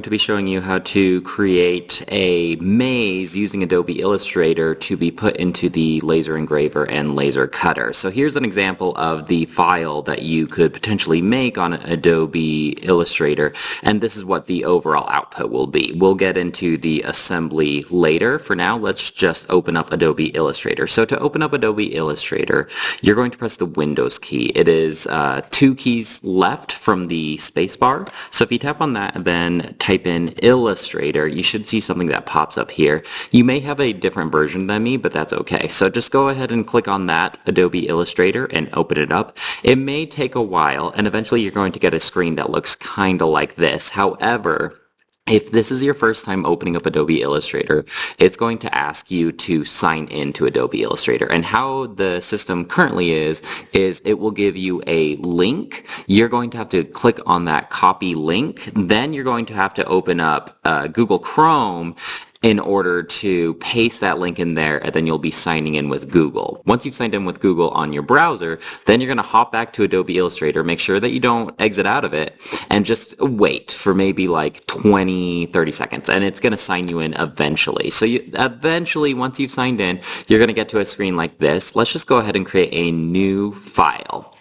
to be showing you how to create a maze using Adobe Illustrator to be put into the laser engraver and laser cutter. So here's an example of the file that you could potentially make on Adobe Illustrator, and this is what the overall output will be. We'll get into the assembly later. For now, let's just open up Adobe Illustrator. So to open up Adobe Illustrator, you're going to press the Windows key. It is 2 keys left from the space bar. So if you tap on that and then type in Illustrator, you should see something that pops up here. You may have a different version than me, but that's okay. So just go ahead and click on that Adobe Illustrator and open it up. It may take a while, and eventually you're going to get a screen that looks kind of like this. However, if this is your first time opening up Adobe Illustrator, it's going to ask you to sign in to Adobe Illustrator. And how the system currently is it will give you a link. You're going to have to click on that copy link. Then you're going to have to open up Google Chrome in order to paste that link in there, and then you'll be signing in with Google. Once you've signed in with Google on your browser, then you're going to hop back to Adobe Illustrator, make sure that you don't exit out of it, and just wait for maybe like 20-30 seconds, and it's going to sign you in eventually. So eventually, once you've signed in, you're going to get to a screen like this. Let's just go ahead and create a new file.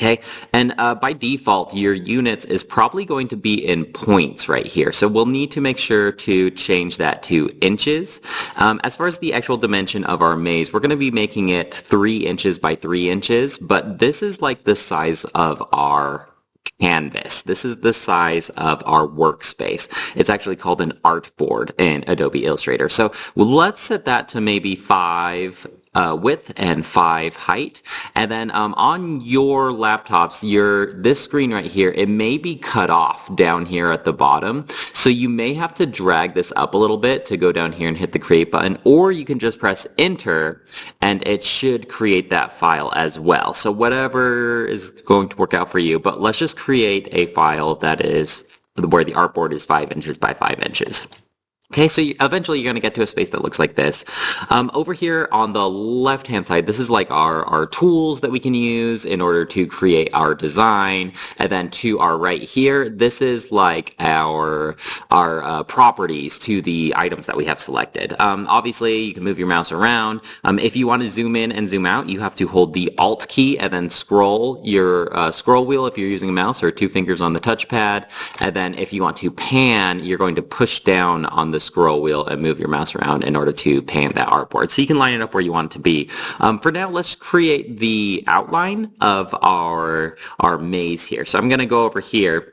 Okay, and by default, your units is probably going to be in points right here. So we'll need to make sure to change that to inches. As far as the actual dimension of our maze, we're going to be making it 3 inches by 3 inches, but this is like the size of our canvas. This is the size of our workspace. It's actually called an artboard in Adobe Illustrator. So let's set that to maybe 5 width and 5 height, and then on your laptops, this screen right here, it may be cut off down here at the bottom, so you may have to drag this up a little bit to go down here and hit the create button, or you can just press enter and it should create that file as well. So whatever is going to work out for you, but let's just create a file that is where the artboard is 5 inches by 5 inches. Okay, so eventually you're going to get to a space that looks like this. Over here on the left-hand side, this is like our tools that we can use in order to create our design. And then to our right here, this is like our properties to the items that we have selected. Obviously, you can move your mouse around. If you want to zoom in and zoom out, you have to hold the Alt key and then scroll your scroll wheel if you're using a mouse, or 2 fingers on the touchpad. And then if you want to pan, you're going to push down on the scroll wheel and move your mouse around in order to pan that artboard. So you can line it up where you want it to be. For now, let's create the outline of our maze here. So I'm going to go over here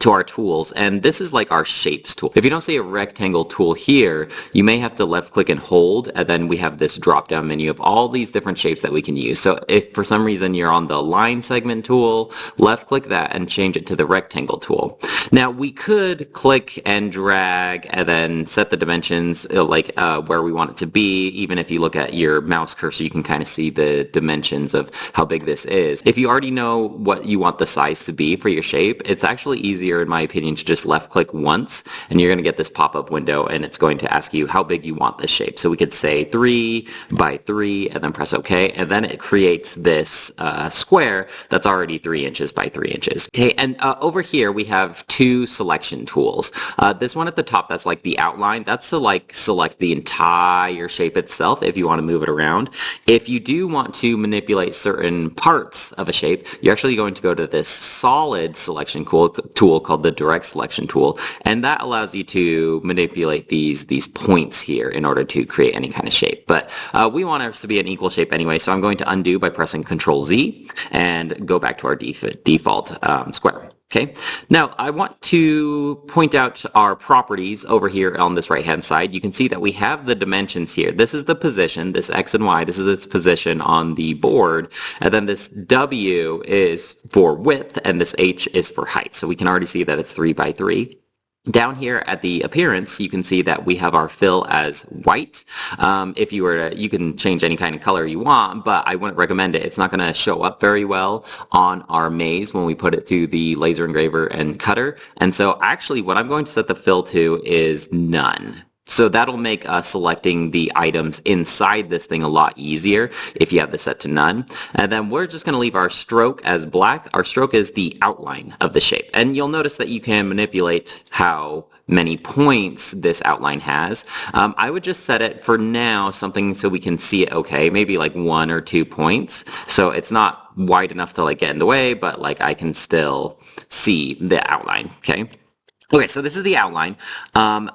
to our tools, and this is like our shapes tool. If you don't see a rectangle tool here, you may have to left click and hold, and then we have this drop down menu of all these different shapes that we can use. So if for some reason you're on the line segment tool, left click that and change it to the rectangle tool. Now we could click and drag and then set the dimensions where we want it to be. Even if you look at your mouse cursor, you can kind of see the dimensions of how big this is. If you already know what you want the size to be for your shape, it's actually easier, in my opinion, to just left click once, and you're going to get this pop-up window, and it's going to ask you how big you want this shape. So we could say 3 by 3 and then press OK, and then it creates this square that's already 3 inches by 3 inches. Okay, and over here we have 2 selection tools. This one at the top, that's like the outline. That's to like select the entire shape itself if you want to move it around. If you do want to manipulate certain parts of a shape, you're actually going to go to this solid selection tool called the direct selection tool, and that allows you to manipulate these points here in order to create any kind of shape. But we want ours to be an equal shape anyway, so I'm going to undo by pressing Control Z and go back to our default square. Okay, now I want to point out our properties over here on this right hand side. You can see that we have the dimensions here. This is the position, this X and Y, this is its position on the board, and then this W is for width and this H is for height. So we can already see that it's 3 by 3. Down here at the appearance, you can see that we have our fill as white. If you were to, you can change any kind of color you want, but I wouldn't recommend it. It's not going to show up very well on our maze when we put it through the laser engraver and cutter. And so actually what I'm going to set the fill to is none. So that'll make selecting the items inside this thing a lot easier if you have this set to none. And then we're just going to leave our stroke as black. Our stroke is the outline of the shape. And you'll notice that you can manipulate how many points this outline has. I would just set it for now something so we can see it okay, maybe like 1 or 2 points. So it's not wide enough to like get in the way, but like I can still see the outline, okay? Okay, so this is the outline.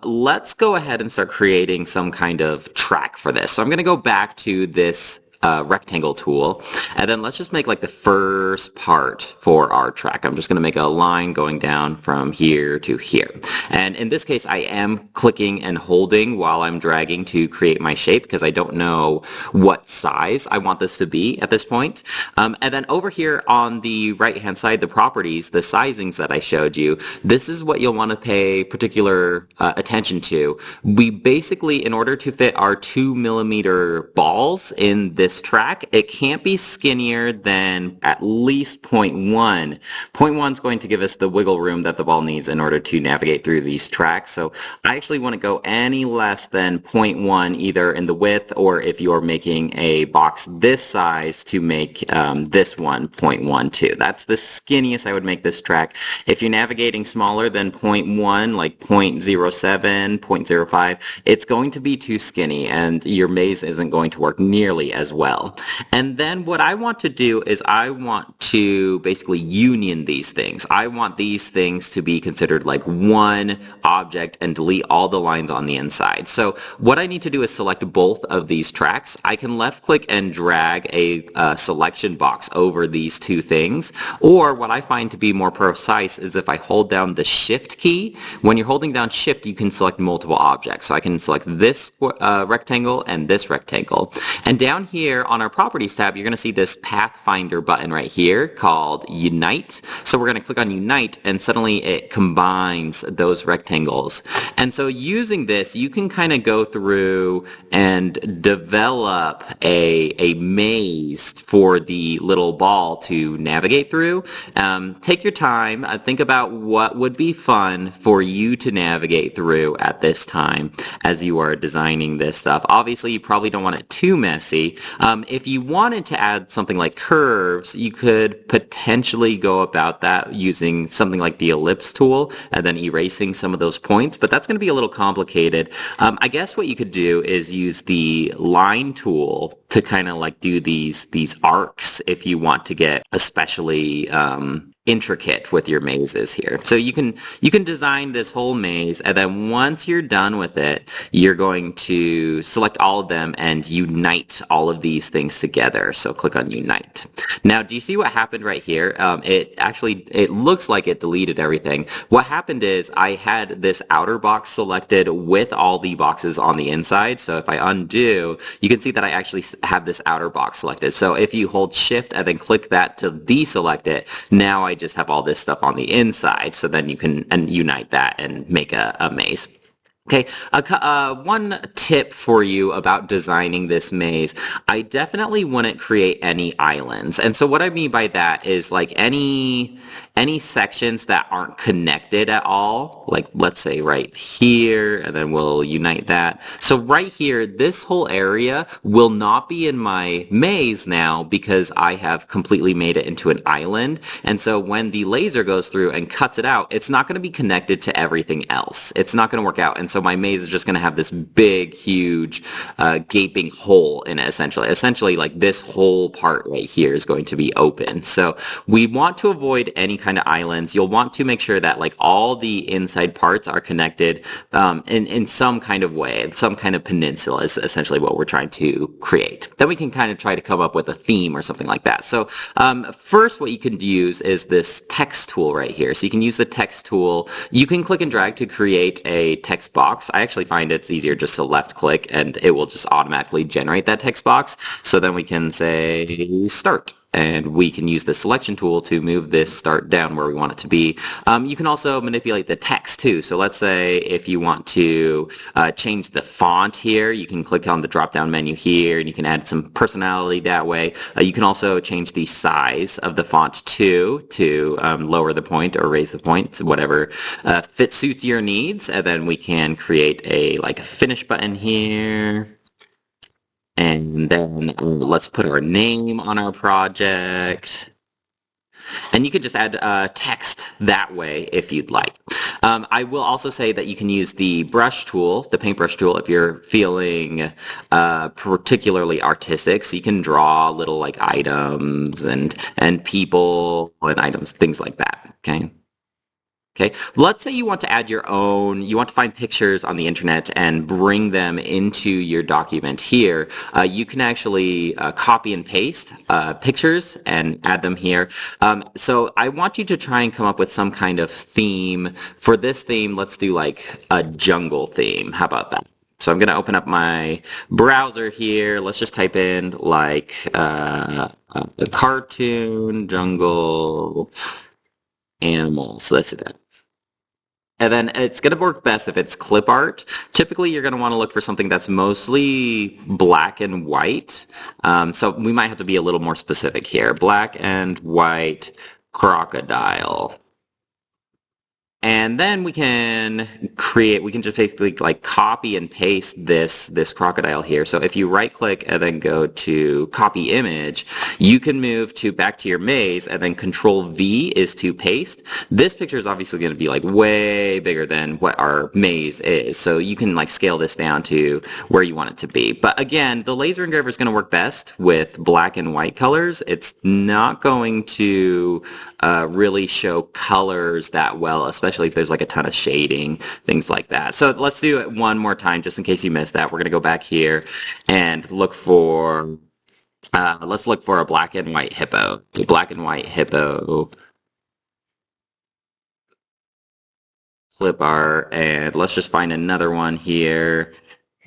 Let's go ahead and start creating some kind of track for this. So I'm going to go back to this rectangle tool, and then let's just make like the first part for our track. I'm just going to make a line going down from here to here. And in this case, I am clicking and holding while I'm dragging to create my shape because I don't know what size I want this to be at this point. And then over here on the right-hand side, the properties, the sizings that I showed you, this is what you'll want to pay particular attention to. We basically, in order to fit our 2mm balls in this track, it can't be skinnier than at least 0.1. 0.1 is going to give us the wiggle room that the ball needs in order to navigate through these tracks. So I actually want to go any less than 0.1 either in the width, or if you're making a box this size, to make this one 0.12. That's the skinniest I would make this track. If you're navigating smaller than 0.1, like 0.07, 0.05, it's going to be too skinny and your maze isn't going to work nearly as well. And then what I want to do is I want to basically union these things. I want these things to be considered like one object and delete all the lines on the inside. So what I need to do is select both of these tracks. I can left click and drag a selection box over these two things, or what I find to be more precise is if I hold down the shift key. When you're holding down shift, you can select multiple objects. So I can select this rectangle and this rectangle. And down here on our properties tab, you're going to see this Pathfinder button right here called Unite. So we're going to click on Unite, and suddenly it combines those rectangles. And so using this, you can kind of go through and develop a maze for the little ball to navigate through. Take your time. Think about what would be fun for you to navigate through at this time as you are designing this stuff. Obviously, you probably don't want it too messy. If you wanted to add something like curves, you could potentially go about that using something like the ellipse tool and then erasing some of those points, but that's going to be a little complicated. I guess what you could do is use the line tool to kind of like do these arcs if you want to get especially intricate with your mazes here. So you can design this whole maze, and then once you're done with it, you're going to select all of them and unite all of these things together. So click on Unite. Now, do you see what happened right here? It looks like it deleted everything. What happened is I had this outer box selected with all the boxes on the inside. So if I undo, you can see that I actually have this outer box selected. So if you hold shift and then click that to deselect it, now I just have all this stuff on the inside, so then you can unite that and make a maze. Okay, one tip for you about designing this maze, I definitely wouldn't create any islands. And so what I mean by that is like any sections that aren't connected at all, like let's say right here, and then we'll unite that. So right here, this whole area will not be in my maze now because I have completely made it into an island. And so when the laser goes through and cuts it out, it's not going to be connected to everything else. It's not going to work out. And so my maze is just going to have this big, huge, gaping hole in it, essentially. Essentially, like this whole part right here is going to be open. So we want to avoid any kind of islands. You'll want to make sure that like all the inside parts are connected in some kind of way. Some kind of peninsula is essentially what we're trying to create. Then we can kind of try to come up with a theme or something like that. So first, what you can use is this text tool right here. So you can use the text tool. You can click and drag to create a text box. I actually find it's easier just to left click and it will just automatically generate that text box. So then we can say start. And we can use the selection tool to move this start down where we want it to be. You can also manipulate the text too. So let's say if you want to change the font here, you can click on the drop-down menu here and you can add some personality that way. You can also change the size of the font too to lower the point or raise the point, whatever suits your needs. And then we can create a finish button here. And then let's put our name on our project. And you could just add text that way if you'd like. I will also say that you can use the brush tool, the paintbrush tool, if you're feeling particularly artistic. So you can draw little like items and people and items, things like that. Okay. Okay, let's say you want to add your own, you want to find pictures on the internet and bring them into your document here. You can actually copy and paste pictures and add them here. So I want you to try and come up with some kind of theme. For this theme, let's do like a jungle theme. How about that? So I'm going to open up my browser here. Let's just type in like a cartoon jungle animals. Let's do that. And then it's going to work best if it's clip art. Typically, you're going to want to look for something that's mostly black and white. So we might have to be a little more specific here. Black and white crocodile. And then we can just basically like copy and paste this crocodile here. So if you right click and then go to copy image, you can move back to your maze and then Control V is to paste. This picture is obviously going to be like way bigger than what our maze is. So you can like scale this down to where you want it to be. But again, the laser engraver is going to work best with black and white colors. It's not going to really show colors that well, especially if there's like a ton of shading, things like that. So let's do it one more time, just in case you missed that. We're going to go back here and look for, let's look for a black and white hippo. A black and white hippo clip art, and let's just find another one here.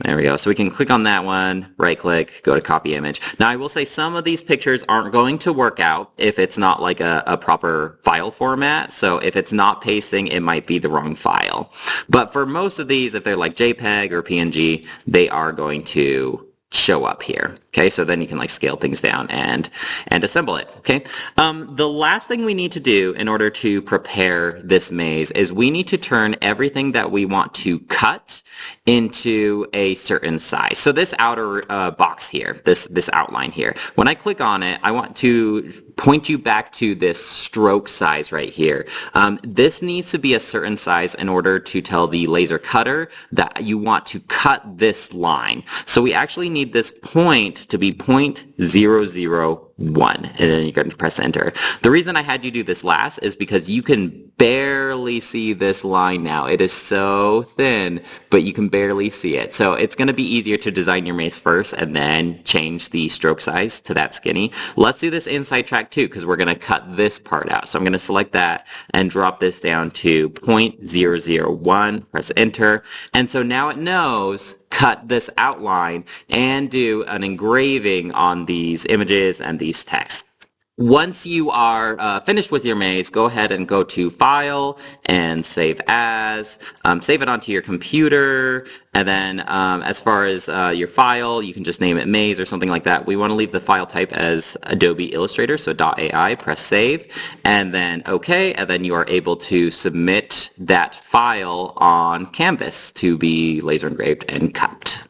There we go. So we can click on that one, right click, go to copy image. Now I will say some of these pictures aren't going to work out if it's not like a proper file format. So if it's not pasting, it might be the wrong file. But for most of these, if they're like JPEG or PNG, they are going to show up here. Okay, so then you can like scale things down and assemble it. Okay, the last thing we need to do in order to prepare this maze is we need to turn everything that we want to cut into a certain size. So this outer box here, this outline here, when I click on it, I want to point you back to this stroke size right here. This needs to be a certain size in order to tell the laser cutter that you want to cut this line. So we actually need this point to be 0.001, and then you're going to press enter. The reason I had you do this last is because you can barely see this line now. It is so thin, but you can barely see it. So it's going to be easier to design your maze first and then change the stroke size to that skinny. Let's do this inside track too, because we're going to cut this part out. So I'm going to select that and drop this down to 0.001, press enter. And so now it knows cut this outline and do an engraving on these images and these texts. Once you are finished with your maze, go ahead and go to File and Save As. Save it onto your computer, and then as far as your file, you can just name it Maze or something like that. We want to leave the file type as Adobe Illustrator, so .ai, press Save, and then OK, and then you are able to submit that file on Canvas to be laser engraved and cut.